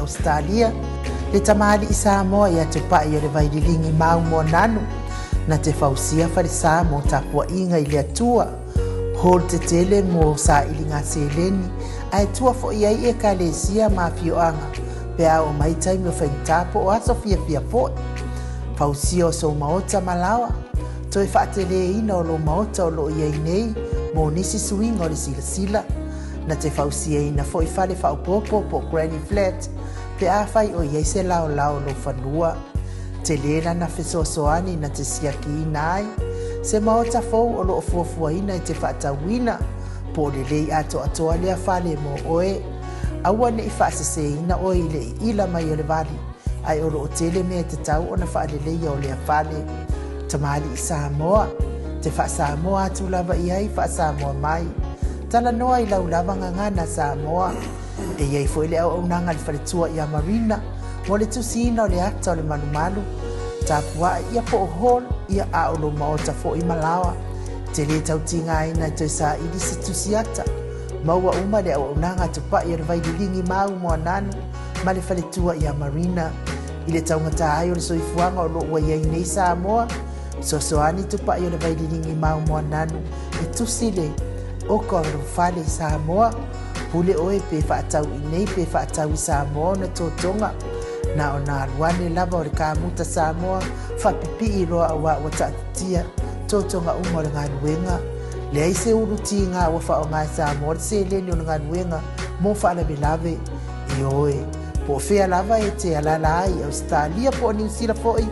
Australia le tamali i Samoa ia tupa i o le vaidilingi mau mo nanu na te fausia farisa mo tapua inga i le atua hol te tele mo sa ilinga seleni ai tua fo iai e kalesia mafioanga pe a o mai taimi o whaintapo o aso fia fo fausia o so maota malawa toi whaatele ina o lo maota o lo iai nei mo nisi suinga o le sila na te fausia ina fo i fale whaupopo po Granny Flat pe a fai o iai se lao lo whanua te lera na fesoasoani na te siaki ina ai se maota fou o loo fuafuaina i te whaatauina po le lei atoa lea fale mo oe aua ne i whaaseseina oe i le ila mai o le vali ai o loo tele mea te tau o na whaalelei o lea fale tamali i Samoa te wha Samoa atu lava i ai wha Samoa mai tala noa i lau lava ngangana Samoa e iei fo i le au nanga le whaletua i a Marina mo le tusina o le ata o le manumalu tapua ia po hol ia a o lo maota fo i malawa te le tautinga ina te sa i disi tusiata maua uma le au nanga tupa i le vaidilingi mau mo nanu ma le whaletua i a Marina i le taungata ai o le soifuanga o lo ua iei nei Samoa sosoani tupa i le vaidilingi mau mo nanu i tusile o ko fale Samoa pule oe pe whaatau i nei pe whaatau i Samoa na tōtonga na o nā ruane lava o le kāmuta Samoa whapipi i roa awa o tātia tōtonga uma o le ngā nuenga le aise uruti ngā wa wha o ngā Samoa le se leni o le ngā nuenga mo whaalawe lave i oe po whea lava e te alala ai Australia po New Zealand foi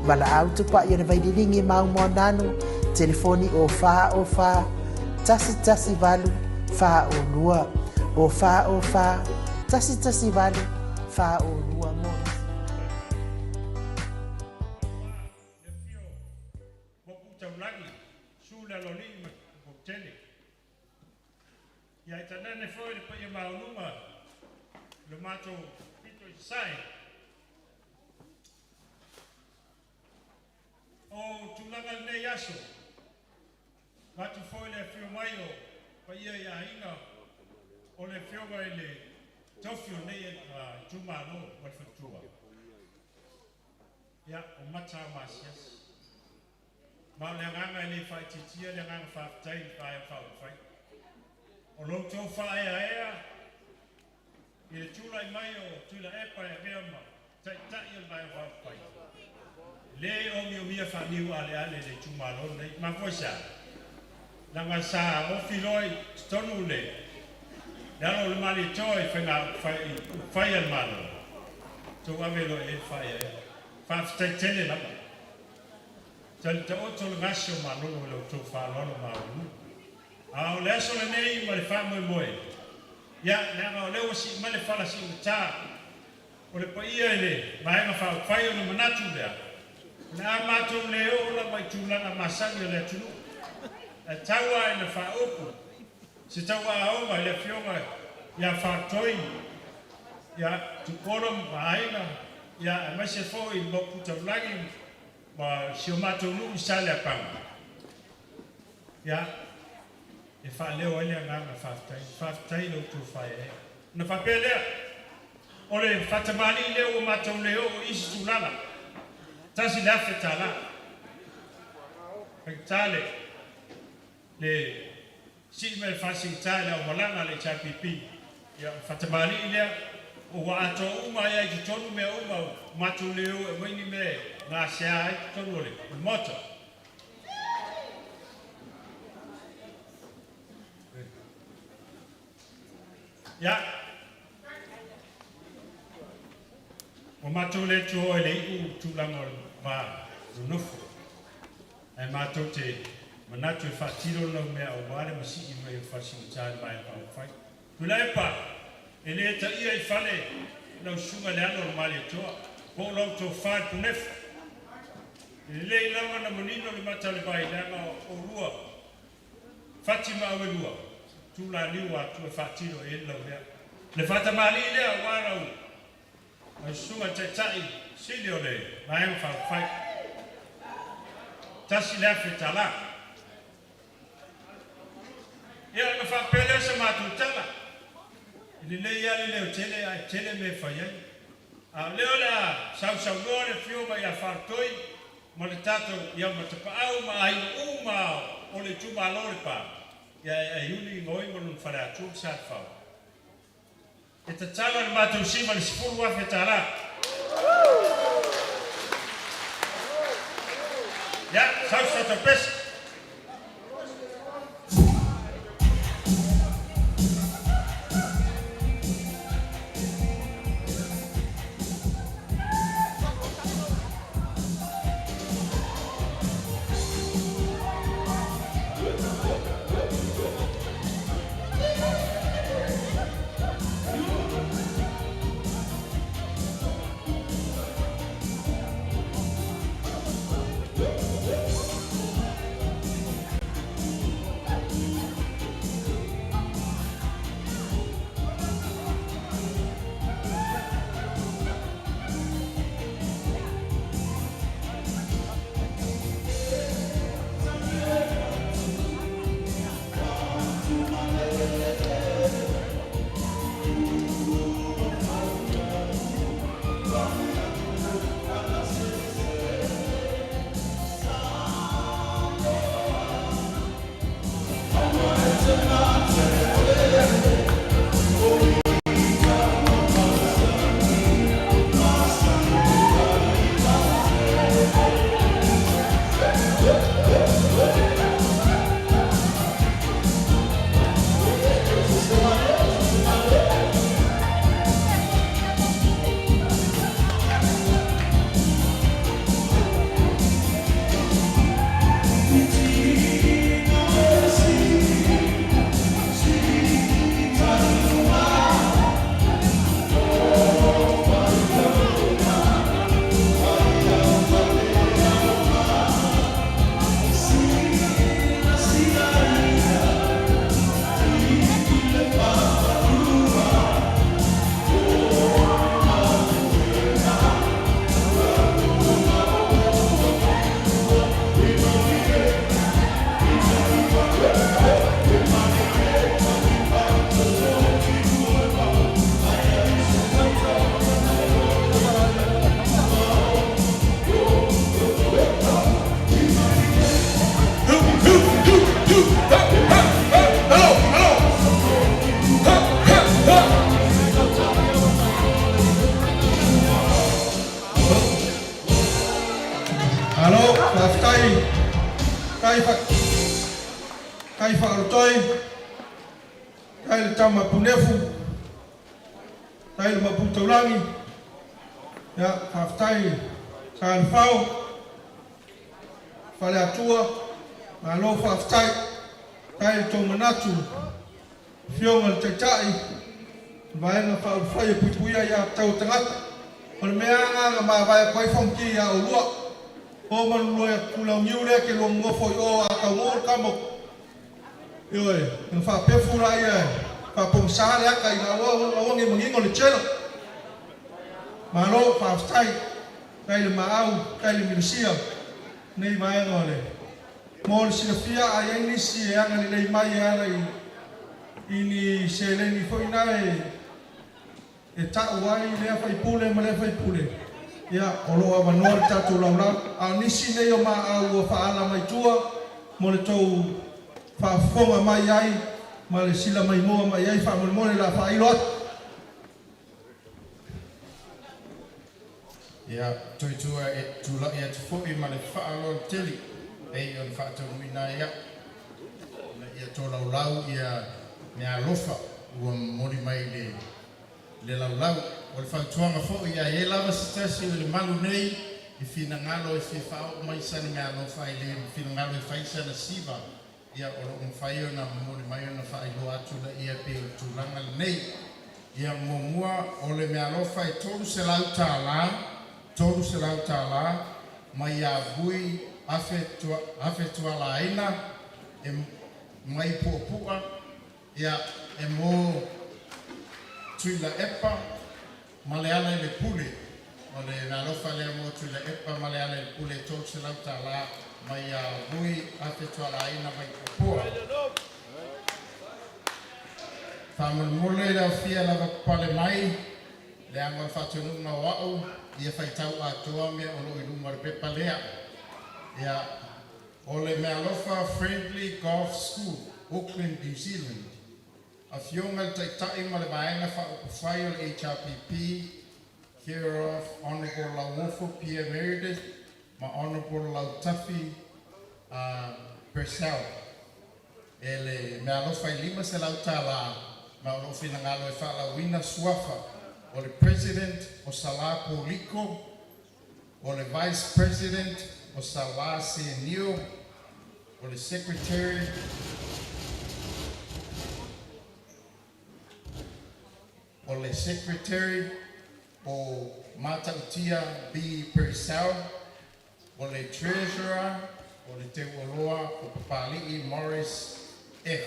wala au tupa i o le vaidilingi mau mo nanu telefoni o wha tasi valu wha o lua o wha tasi valu wha o lua mo ia i tanane foi le paia maunuma le matou pito i sai o tulaga nei aso matu foi le fio mai o paia ia inga o le fio mai le tofio nei a tumano o le fatua ia o mata masias ma le nganga le fai titia le nganga faftai fai o lo tau whae aea i le tūlai mai o tūla epa e mea ma tai o mai o whaupai le o mia whaniu ale le tūmalo nei ma foisa langa sa o filoi tonu le dalo le mali toi whai al malo tō avelo e whae aea whaftai tene lama te oto le ngasio malo o lo tō whalono malo a o le aso le nei ma le wha moe ia le anga o leo si ma le whala si o tā o le paia e le maenga whai o le manatu lea le a mātou leo o la mai tūlanga masani o le atunu e taua e le wha opu se taua a oma i le fionga ia whatoi ia tukorom maenga ia e mai se fo i moku taulagi ma si o mātou nuu i sale a panga ia e fa leo ele nganga faftai lo tu fai na fa pele o le fatamali leo o matou leo o isi tulala tasi la fetala fetale le si me fasi tala o malanga le chapipi ya fatamali leo o wa ato uma ya i tonu me uma matou leo e maini me na sia ai tonu le moto ia o matou le tuo e le iu tulaga o le valunofu ae matou te manatu e faatilo lau mea auā le masii mai o fasilita le vaefafai tula epa e lē taʻia i fale lausuga le ano o le maliatoa po o lau tofā le punefu e lelei lava na manino le mata le vailaga o lua fati ma auelua tulaliu atu e faatilo e lau lea le fatamali lea ua lau ai suga taʻitaʻi sili o le vaega faafai tasi le afetala ia na faapele sa matutala i lelei ale leo tele ae tele me fai ai leo la sau no le fio ma ia fartoi ma le tato ia ma te pau ma ai uma o le tuma lore pa ia ai uni ngoi mo non fara tu sa fa e te tala le matu sima le sifuru wa fetara ya sau sa te pes kai whakarotoi, kai le tama punefu, kai le maputaulangi, ia whaftai, kai le whao, whale atua, ma lo whaftai, kai le tō manatu, whionga le taitai, vaenga whai e puipuia ia tau tangata, o le mea nganga ma vai koi whonki ia o lua, o manulua ia kulau ngiure ke luang ngofo i o a kau ngor kamok, Ioi, ng whapewhura ia, whapongsaha aka i nga awangi mangingo le chelo. Maro, whaftai, kai le maau, kai le milusia, nei mai ngole. Mo le sinafia a iengi si e anga ni nei mai ara i ni se le ni foina e tau wai lea whaipule ma lea whaipule. Ia, olo a manua le tatu laulau, a nisi nei o maa au a whaala mai tua, mo le tau whaafonga mai ai, ma le sila mai moa mai ai, whaamone la whailot. Ia, toi tua e tula ia te fōi ma le whaalon teli, ei on whaatau muina ia. Ia tō laulau ia mea lofa, ua mori mai le laulau. O le whaatuanga fōi ia e lava sitasi o le malu nei, i whina ngalo e whiwhao mai sana mea lofa i le whina ngalo e whaisana siva. Ia oro mwhaio na mori mai na whailo atu la ia pe o tūlanga nei. Ia mua o le mea lofa e tolu se lau tāla, mai a vui afe tua la aina, e mai puapua, ia e mō tuila epa, maleala le pule. O le mea lofa lea mō tuila epa, maleala le pule e tolu se lau tāla, mai a vui afe tua la aina mai puapua. Whamulmule la fia lava pale mai, le anga whatunu na wau, ia whaitau Atua mea olo i lunga pepa lea. Ia ole mea lofa Friendly Golf School, Auckland, New Zealand. A fionga taitai ma le vaenga whai o le HRPP, care of Honourable Lauofo P. Emeritus, ma Honourable Lautafi Purcell. Ele mea lofa I lima se lautala, ma olo fina ngalo e whala wina suafa, o le President o Sala Poliko, o le Vice President o Sala Senio, o le Secretary o le Secretary o Matautia B. Purcell, o le Treasurer o le Te Uoloa o Papali'i Morris F.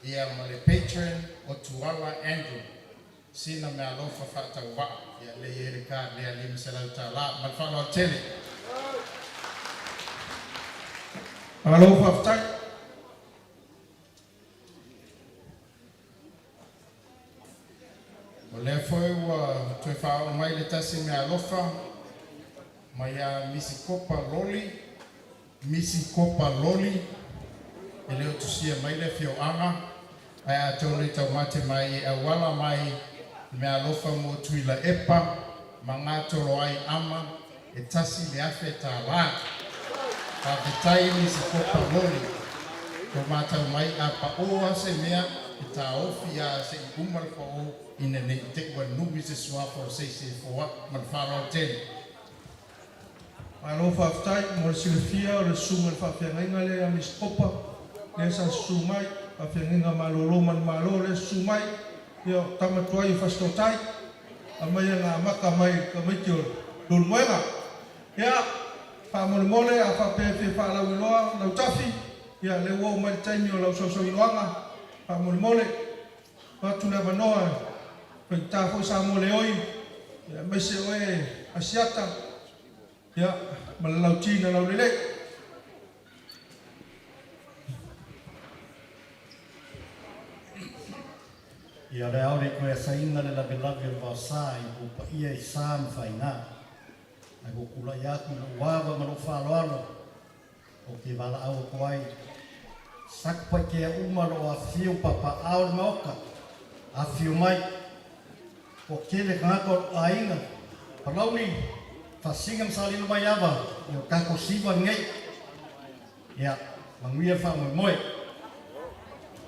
Ia ma le Patron o Tuala Andrew. Sina mea lofa whatauwa. Ia le erika lea lima se lautala. Ma le whanau tele. Alofa whatai. O lea foi ua tue whao mai le tasi mea lofa. Mai a Misikopa Loli. E leo tusia mai le fio anga. Ai a tōne tau mate mai e awala mai mea lofa mo tuila epa. Ma ngā toro ai ama e tasi le afe tā lā. Ka vitai Misikopa Loli. Ko mātau mai a paoa se mea e tā ofi a se I umal pao ina nei te ua numi se suafa o se foa man whanau tēne. Alofa whatai, mo le silifia o le sunga le whawhiangainga le a Misikopa. Le sa sumai, whawhiangainga malolo man malo le sumai. Ia tamatuai whastotai. A mai ngā maka mai ka maiti o lulmoenga. Ia, whamole a whapefe whalau iloa, lau tafi. Ia, le wau mai taimi o lau soso iloanga. Whamole. Watu le wanoa, whaita fo sa mole oi. Ia, mai se oe asiata. Ia, malalau tina lau lele. Ia le aure koe a sainga le lawe o wao sā I ko pa ia I sā mwhainga. Ai ko kula I atu na uawa maro whaloalo. O ke wala au ko ai. Sakpa ke a umaro a whio papa aore maoka. A whio mai. O ke le ngako a inga. Palauni. Whasinga msalino mai awa. I o kako siwa ngei. Ia. Manguia wha moe.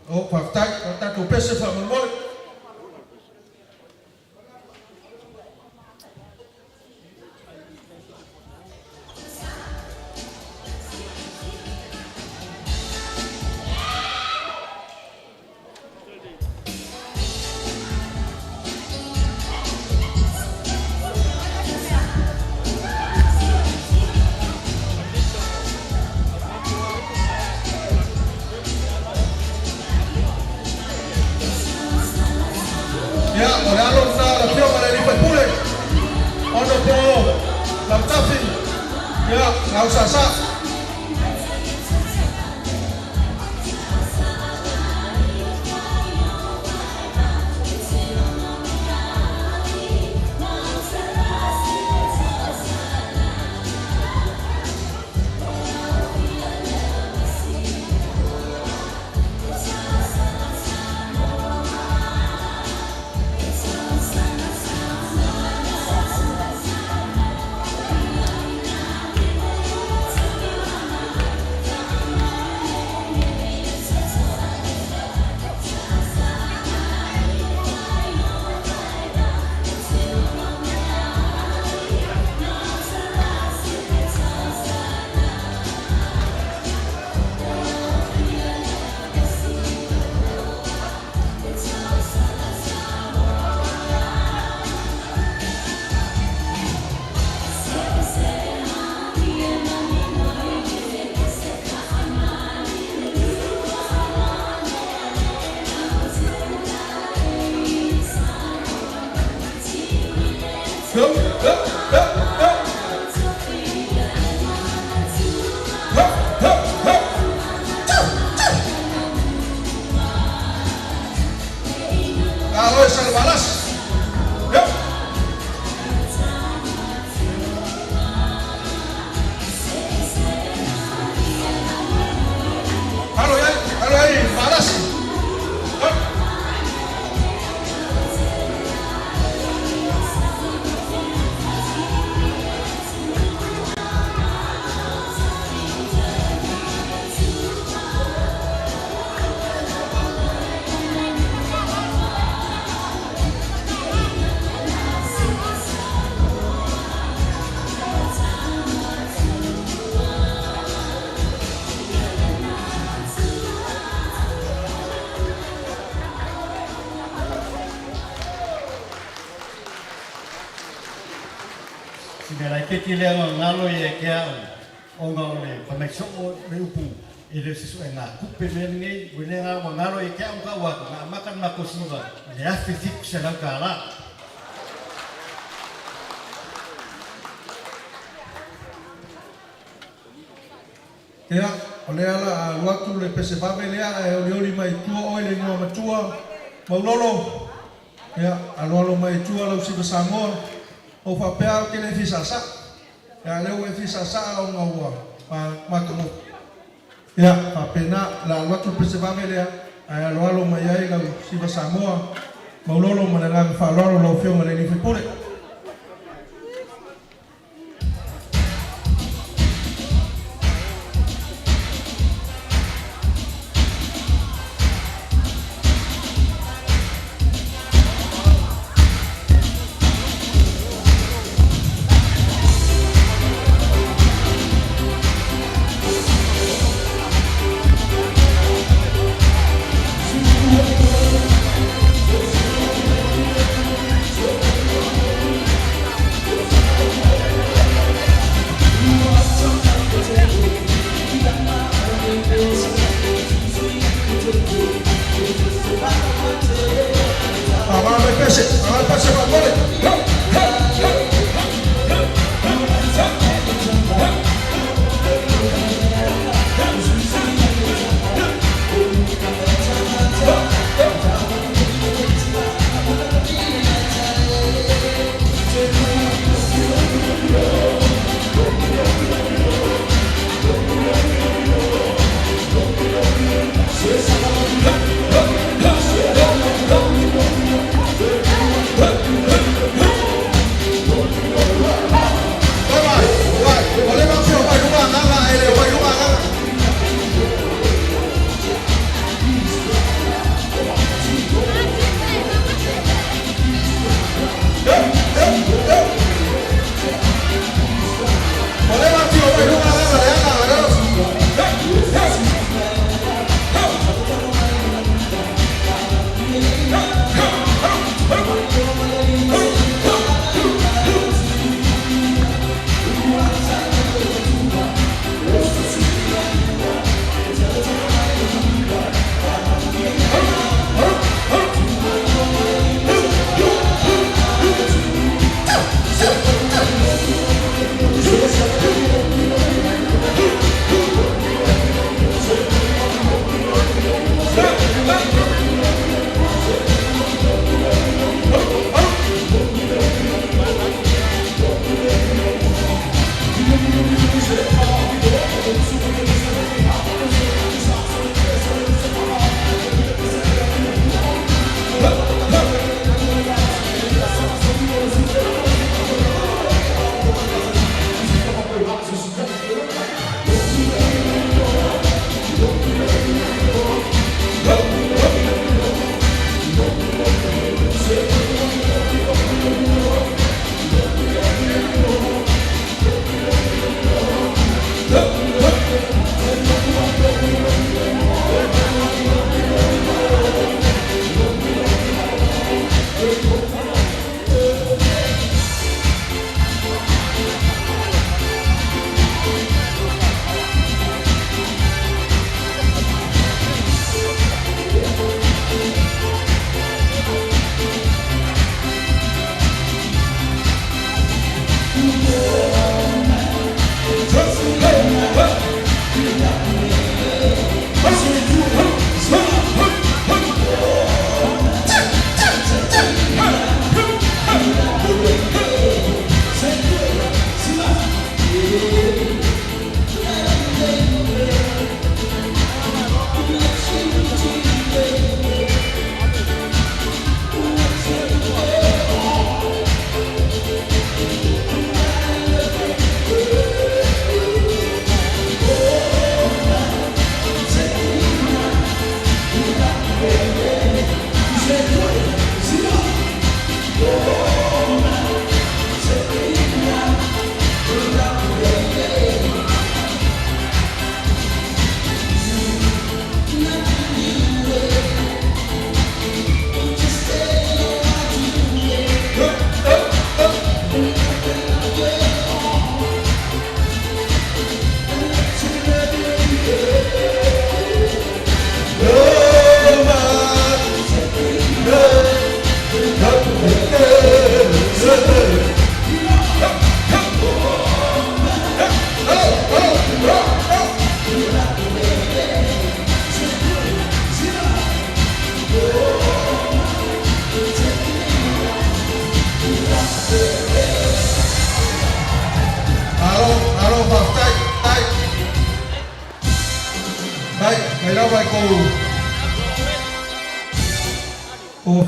O whaftai, o tato pese whamole. Salvalas. Yep. Sinera ke tile ngalo ye kia o ngale pa mai so le upu ile sisu nga kupe mengi wile ngalo ye kia ka wa na makan makosiva le afi fik sala kala Kea, o lea la watu le pese babe lea e o leoli mai tua oile ngua matua maulolo. Kea, alolo mai tua lau siva Samoa o whapea ke le fisasa. Kea leo e fisasa o ngaua ma kamo. Kea, whapena la watu pese babe lea e alolo mai ai lau siva Samoa maulolo manangang whalolo lau whio ngale ni whipure.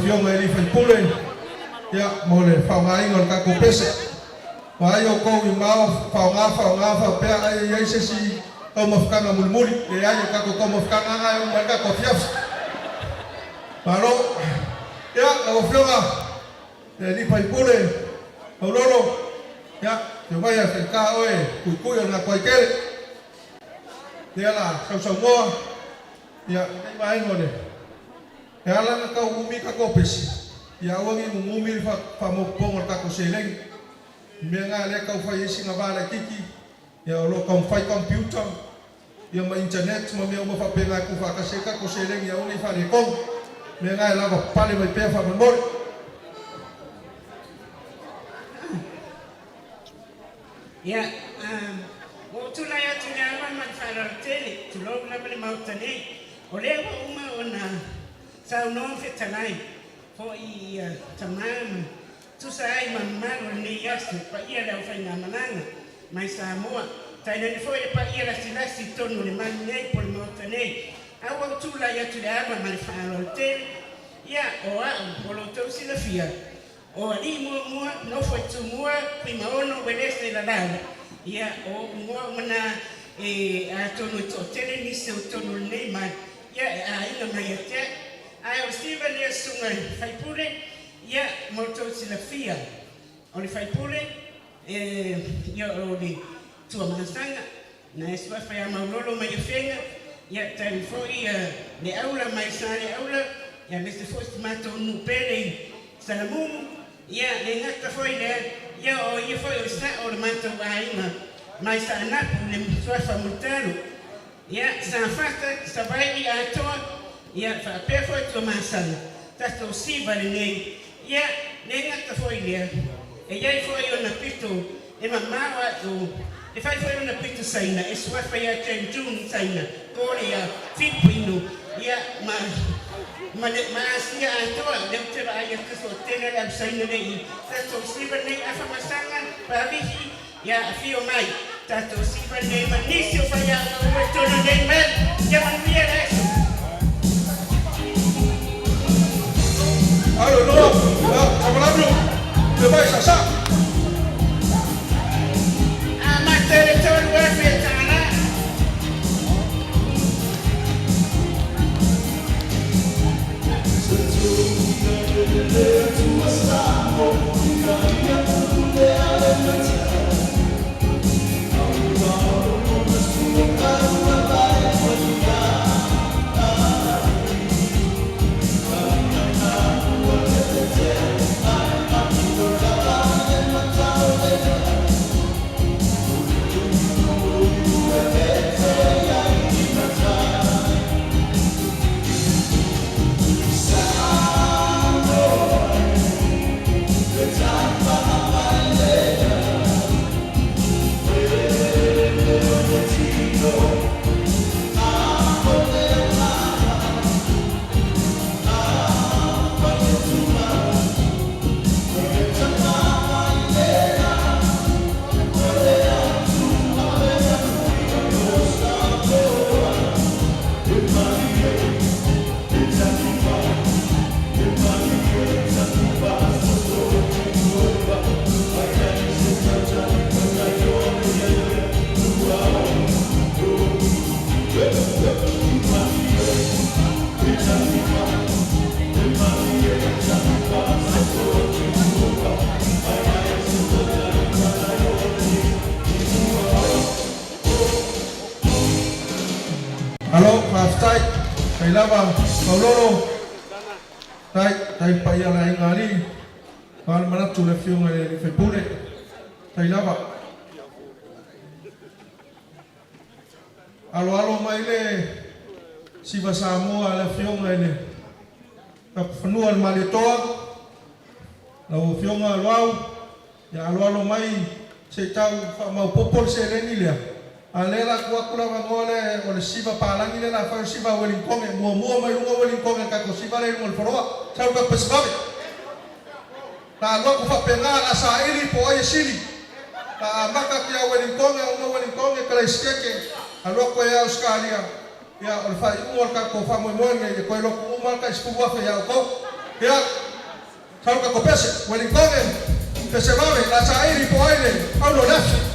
fionga ili fai pule ya mole whaungai ngol kako pese wa ai o kou I mau whaunga pea ai se si au mafukanga mulimuli e ai o kako kou mafukanga ngai o marika ko fiafs Malo ya o fionga ili fai pule au lolo ya yo vai a ka oe kuikuyo na kwaikele ya la sau moa ya mai ngole ya la ka umi ka kopes ya wangi mumumi fa mo pongo ta ko seleng menga le ka fa yesi nga bala kiki ya lo ka fa computer ya ma internet mo me mo fa penga ku fa ka seka ko seleng ya uni fa le kom menga la ko pale mai pe fa mo ya o tula ya tula man fara tele tulo na bale Maota nei o le uma ona sa no fetanai fo I tamama tu sai mamalo ni yasu pa ia la faina mananga mai Samoa tai ni fo pa ia la silasi tonu le man nei por Maota nei awa tula ya tula man fara tele ya o a lo to silafia o ali mo no foi tu mo prima ono beleza la dada ya o mo mana a tonu to tele ni se tonu nei man ya a ina mai até ai o Steven ia sunga fai pule ia moto silafia o le fai pule ia o le tua manasanga na eswa fai maulolo mai fenga ia tai foi le aula mai sale aula ia neste foste mato no pele salamumu ia le ngata foi le ia o ia foi o sta o le mato aina mai sa na le swa famutaro ia sa fasta sa vai Atua ia fa pe foi to masana tato si vale nei ia nenga ta foi le e ia foi ona pito e mamawa o e fai foi ona pito saina e sua fa ia ten jun saina korea filipino ia ma asia Atua le te va ia que so tene la saina nei tato si vale nei afa masanga pa vihi ia fio mai tato si vale nei manisio fa ia o tono nei mel ia man via eso Alo no, hablando, te vais a sa. Amateur todo welfare tana. Halo, Pastai, kay lava, Paulolo, tay pa ia la ingali, para manatu le fiung le fepure, tay lava. Alo mai le siva Samoa le fiung le, kapfanua le malitoa, la fiung alo ya alo mai se tau mau popol se le nilia. Alela kula ngole o le siva palangi le la fa siva welingkong e mo mai ungo welingkong ka ko siva le ngol foroa sa ka pesbabe ta lo ko fa penga la sa ili po ai sili ta maka kia welingkong e ungo welingkong e kala skeke alo ko ya Australia ya o fa ungo ka ko fa mo mo nge ko lo ko mal ka spuwa fa ya ko Ya, kalau kau pese, wali kongen, pese mawe, la sairi po aile, au lo left.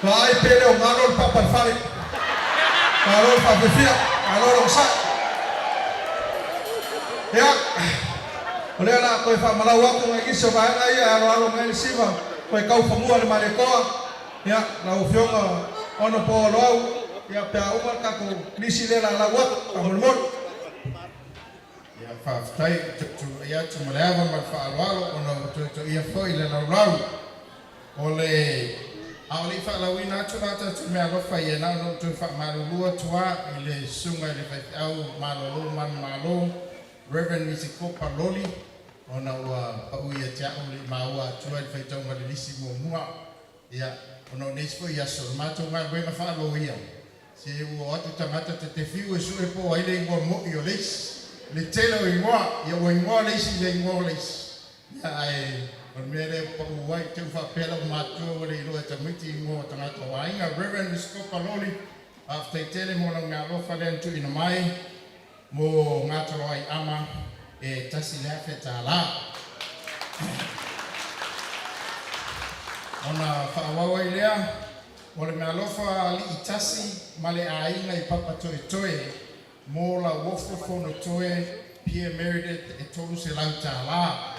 Vai pele o ngano pa parfale. Ngano pa befia, ngano long sa. Ya. Oleh na ko fa malawa ko ngi so ba ngai ano ngai siva. Ko kau famua le male ko. Ya, na o fionga ono po lo. Ya pa umar ka ko nisi le la lawa amol. Ya fa tai tu ya tu malawa ma fa alwalo ono tu ia foi le la ole Auli fa la wina atu rata tu mea lofa ia nau no tu fa malulua tua i le sunga i le fai au malolo man malo Reverend Misikopa Loli ona ua pau ia tia uli maua tua i fai tau malilisi mua mua ia ono nespo ia sol mato ngai wena fa lo ia se ua atu tamata te te fiu e su e po aile ingua mo i o leis le telo ingua ia ua ingua leisi le ingua leisi ia ai on mere pa uai te fa pela matua le ilo te miti mo tanga to ainga Reverend Misikopa Loli after tele mo nga lo fa den tu ina mai mo ngato ai ama e tasi le feta la ona fa wa lea O le mea lofa li i tasi ma le ainga I papa toe toe mo la wofo fono toe Pia Meredith e tolu se lau tā la.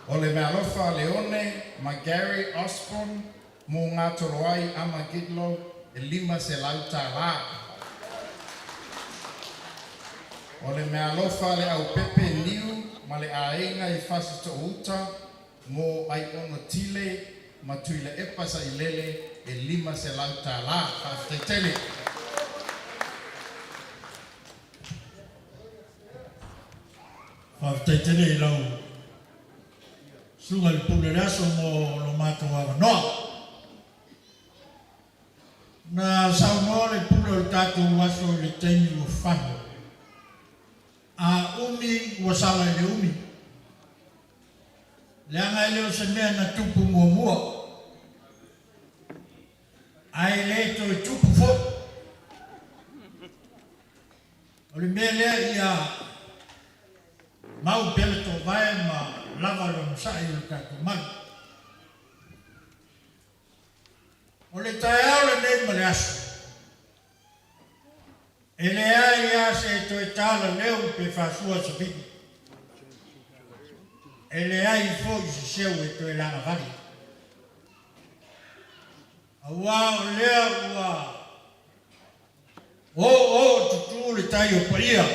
O le mea lofa Leone ma Gary Osborne mo ngā toroai ama Gidlo e 5 se lau tā la. O le mea lofa le au Pepe Liu ma le ainga I fasi to uta mo ai ono tile ma tui le epasa I lele e 5 se lau tā la. Whaftetele. Whaftetele I lau sunga le pule raso mo lo mātua wanoa. Na saunoa le pule o tātou waso le teimi o whano. A umi ua sala le umi. Le anga leo se mea na tupu mua mua. Ai le to I tupu fo. O le mea lea ia mau pele to vai ma lava lo msai o tātou manu. O le tae au le nei ma le aso. E le ai a se to e tala leo pe whasua sa piti. E le ai fo I se seu e to e langa vali. A wā o lea ua o tutu le tai o paia.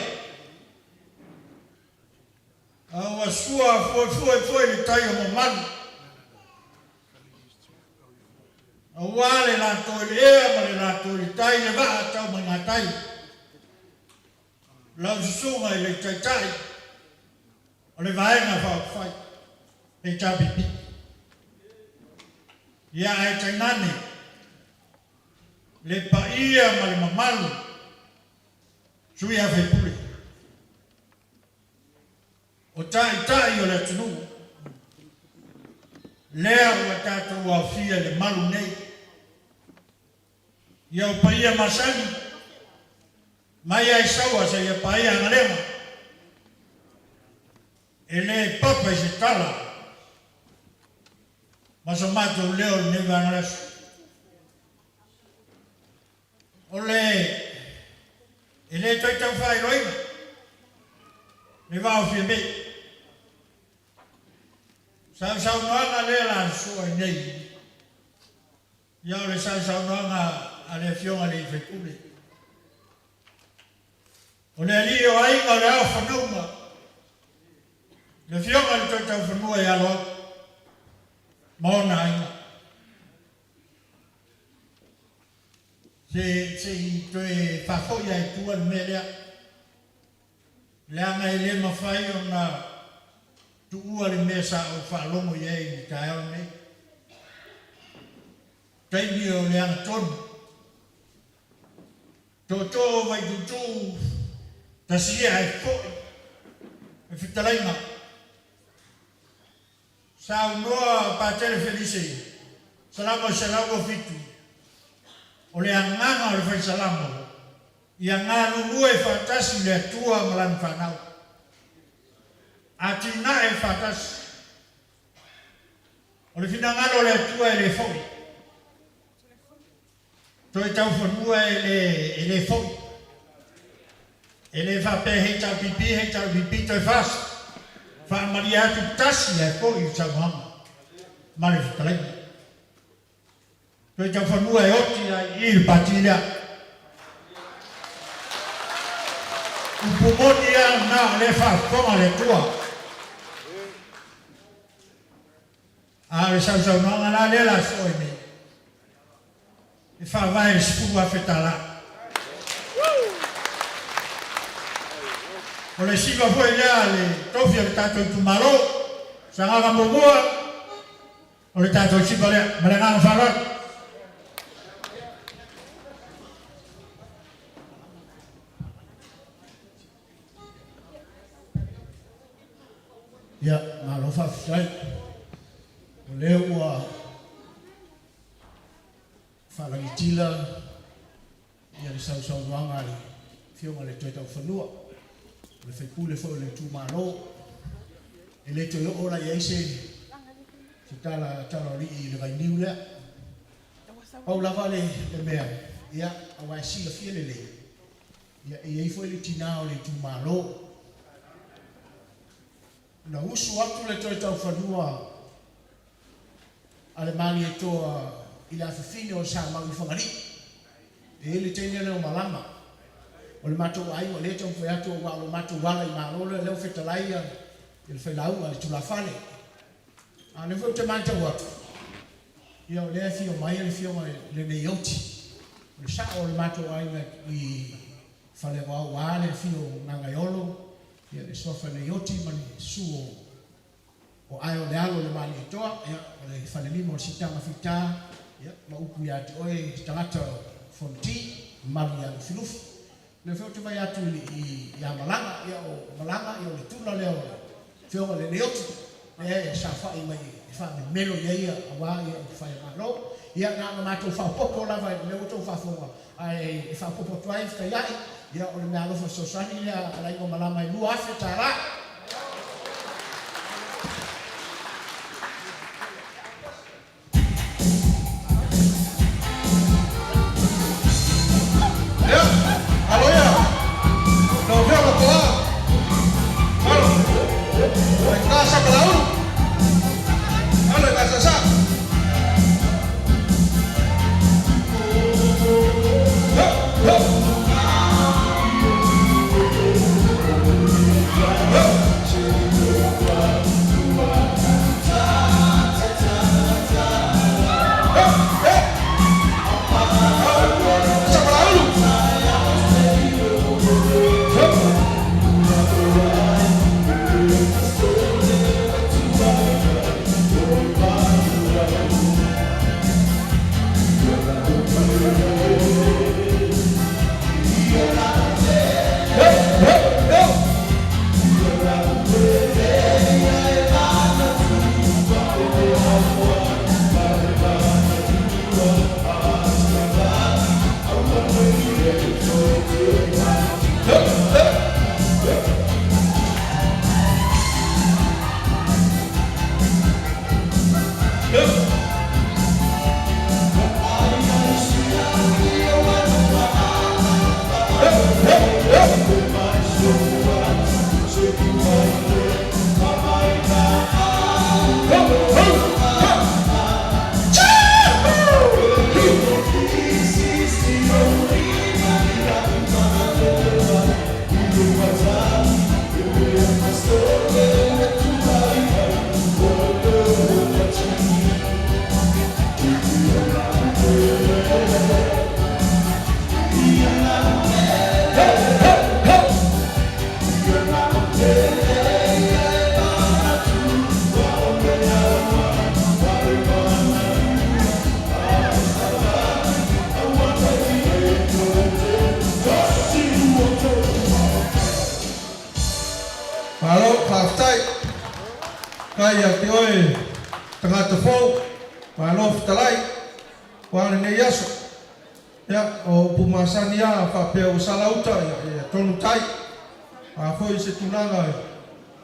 A ua sua foi le tai o mamanu. A wā le lato le ea ma le lato le tai le waa tau ma ngā tai. Lau susunga I le tai. O le vaenga whai. Le tapipi. Ia e tainane. Le paia ma le mamalu. Sui a whepule. O tai o le tunu. Lea ua tātou a fia le malu nei. Ia o paia masani. Mai ai saua sa ia paia ngalema. E le papa I se tala. Maso mato leo le neva ngalasu. O le e le toi tau whai roina. Le wao fia mei. Sau noanga le la sua I nei. Iau le sau noanga a le fionga le I whekule. O le ali o ainga le au whanaunga. Le fionga le toi tau whanua I alo. Maona ainga. Se I toe whafoia I tua le melea. Le anga I le mawhai o na tuua le mea sa o whaalongo I ei ni tae au nei. Taimi o le anga tonu. Tō vai tutu ta sia e fōi. E whitalainga. Sa unoa pātere Felice. Salamo fitu. O le anganga o le whai salamo. Ia ngā nunua e whatasi le atua malan whanau. A tina e whatasi. O le whinangalo le atua e le whoi. Toi tau whanua e le whoi. E le whape hei tau pipi toi whasi. Whaamari atu tasi e whoi u tauhanga. Mare whitalainga. Toi tau whanua e oti I il patilia. Upumoni na le whaponga le tua. A le sau noanga la le la soi me. E whawai sipu a whetala. O le siva foi lea le tofi o le tātou tumaro. Sa nganga mongua. O le tātou siva lea. Ma le nganga wharat. Ia, ngā rofa whitai. O leo ua whalangitila ia le sau noanga le fionga le toi tau whanua. O le whaipule fo le tūmaro. E le toi ora I eise tala ri le vai niu le au lava le mea ia awa si la fia le ia i foi le tinao le tu malo na usu atu le toi tau whanua ale mani e toa i la fifine o sa mau i whangari e le tene leo malama o le matou ai o le tau whai atu o wa o matou wala i malo le leo whetalai i le whailau ale tula whale a le fwoi te manta watu ia o lea fio mai le fio mai le nei oti le sa o le matou ai i whale wau wale fio ngangaiolo ia le sofa nei oti mani suo o ai o le alo le mali e toa ia o le whale limo o sitanga fita ia ma upu ia te oe tangata fonti mali ia filufu le feo te vai atu i a malanga ia o malanga ia o le tula leo feo le nei oti ia sa whai mai wha me melo ia awa ia o whai maro ia nga matou whapopo lava le o tau whafonga ai whapopo tuai ka iai ia o le mea alofa sosani ia alai o malama i lua afe tara. Ia, alo ia, no veo la toa, alo, e casa para alo e casa sa. Kaya te oe tangata fōu ma lof talai wane ne yaso ya o pumasani ya whapea o salauta ya tonu tai a foi se tunanga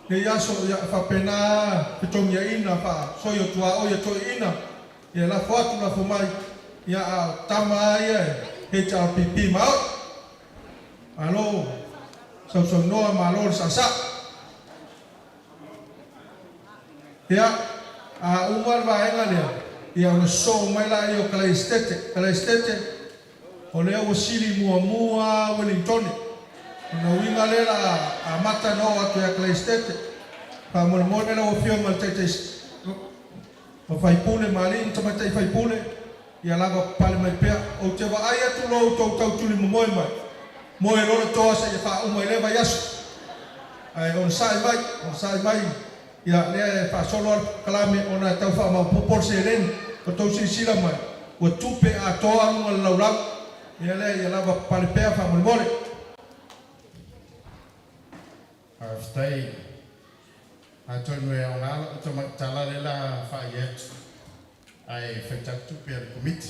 ne yaso ya whapena pitongi ya ina wha soyo tua o ya toi ina ya la whatu la whamai ya a tama ya HRPP maot alo sau noa ma lo sasa ya a umar vaenga lea ia o so mai la io kala estete o lea o sili mua Wellington no winga lela a mata no atu ya kala estete pa mo na o fio mal tete o fai pune mali tama tai fai pune ia lava pale mai pea o te va ai atu lo tau tuli mo mai lo to sa ia fa o mai leva yasu ai on sai mai ia le fa solo kalame ona tau fa ma popor seren o tau sila mai o tupe a toa mo laura ia le ia lava pale pea fa mo more stai a tonu e ona to tala le la fa yet ai feta tupe al commit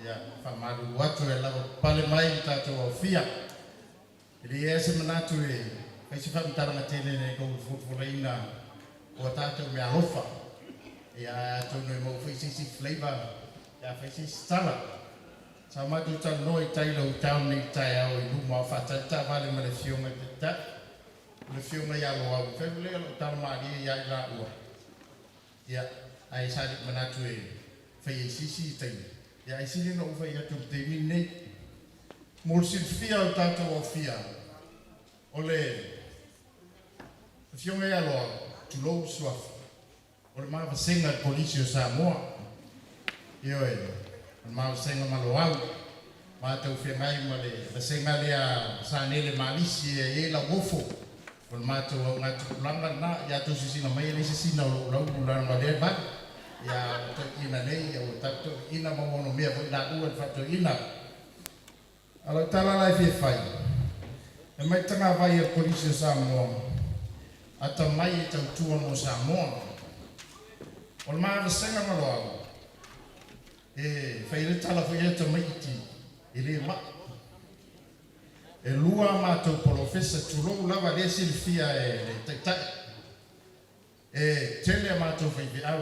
ia fa malu watu e lava pale mai tato ofia ili ese manatu e se fa mtara matene ne go fu reina o tato me alofa ia tonu e mau whaisisi flavor ia whaisisi tala sa matu tan noi tai lo town ni tai au i luma whatata vale ma le fionga te ta le fionga ia lo au whewle lo tala maari ia i la ua ia ai sa dik manatu e whaisisi tai ia ai sili no uwha ia tu te minei Mulsin fia o tātou o fia. O le fionga ia loa tulou suafu. O le maa vasenga polisi o Samoa. Io e, o le maa vasenga maloau. Maa tau whiangai ma le vasenga lea sānele malisi e la wofo. O le maa tau au ngātu kulanga na, ia tau sisina mai le sisina o lau kulanga lea bak. Ia tau ina nei, o tātou ina mamono mea po ina ua whatou ina. Ala tala lai fie fai. E mai tanga vai e polisi o Samoa. Ata mai e tau tua mo Samoa. O le maa vasenga maloau. E fai le tala fai e ta mai iti. I le ma. E lua mātou polofesa tulou lava le silfia e le taitai. E tele mātou fai vi au.